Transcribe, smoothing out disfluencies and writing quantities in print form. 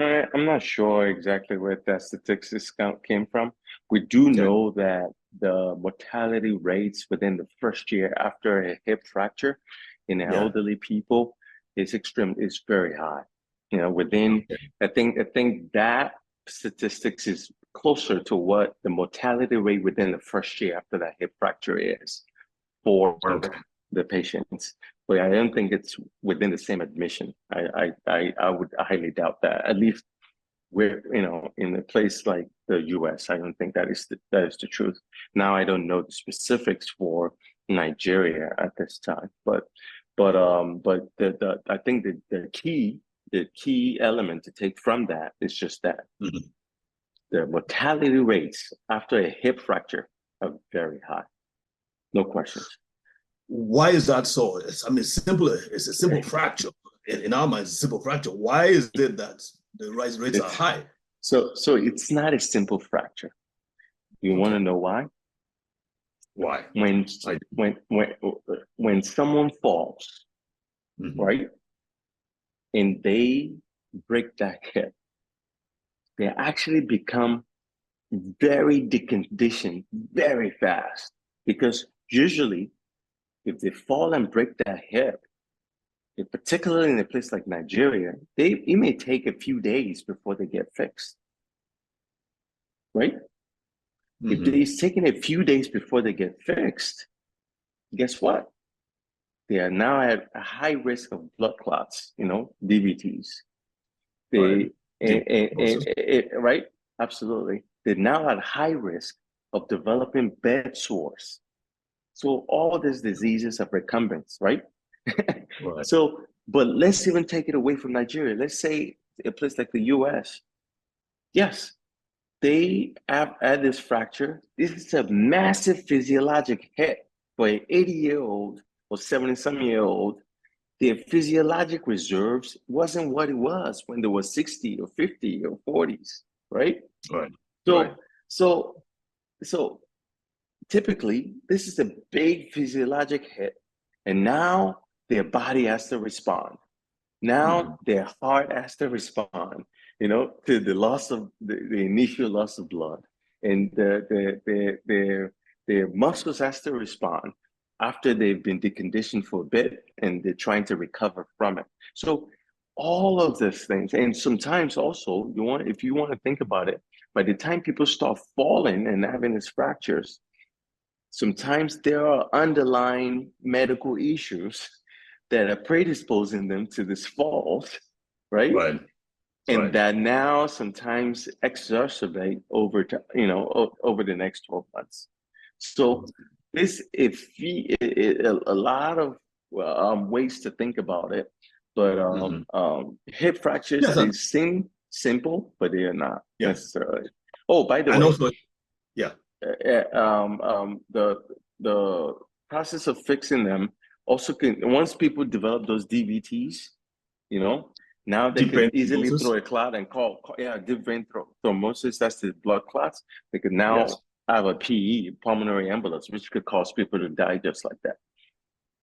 I'm not sure exactly where that statistics came from. We do Okay. know that the mortality rates within the first year after a hip fracture in Yeah. elderly people is very high. You know, within Okay. I think that statistics is closer to what the mortality rate within the first year after that hip fracture is for Okay. the patients. But I don't think it's within the same admission. I would highly doubt that. At least we're, in a place like the US, I don't think that is the truth. Now I don't know the specifics for Nigeria at this time, but the I think the key element to take from that is just that Mhm. the mortality rates after a hip fracture are very high. No questions. Why is that so? I mean, simple. It's a simple fracture. In our minds, it's a simple fracture. Why is it that the rise rates are It's high? so it's not a simple fracture. You want to Okay. know why? Why? When I, when when when someone falls, mhm. right, and they break that hip, they actually become very deconditioned very fast because usually if they fall and break that hip, particularly in a place like Nigeria, it may take a few days before they get fixed, right? If Mhm. it's taking a few days before they get fixed, guess what? They are now at a high risk of blood clots, DVTs. Right. They, Deep process. right? Absolutely. They're now at high risk of developing bed sores. So all these diseases are recumbency, right? Right. So, but let's even take it away from Nigeria. Let's say a place like the US. Yes, they have had this fracture. This is a massive physiologic hit for an 80-year-old or 70-some-year-old. Their physiologic reserves wasn't what it was when they were 60 or 50 or 40s, right? Right. Right. So, so, so typically, this is a big physiologic hit, and now their body has to respond. Now Mhm. their heart has to respond, to the loss of the initial loss of blood, and their muscles has to respond after they've been deconditioned for a bit, and they're trying to recover from it. So all of these things, and sometimes also if you want to think about it, by the time people start falling and having these fractures, sometimes there are underlying medical issues that are predisposing them to this fault, right? Right. And Right. that now sometimes exacerbate over the next 12 months. So this, if a lot of ways to think about it, but Mhm. hip fractures, Yes. they seem simple, but they are not Yeah. necessarily. Oh, by the And way, also, yeah. the process of fixing them also can, once people develop those DVTs, you know, now they Deep could vein easily thrombosis. throw a clot and yeah, deep vein thrombosis, that's the blood clots. They could Yes. now have a PE, pulmonary embolus, which could cause people to die just like that.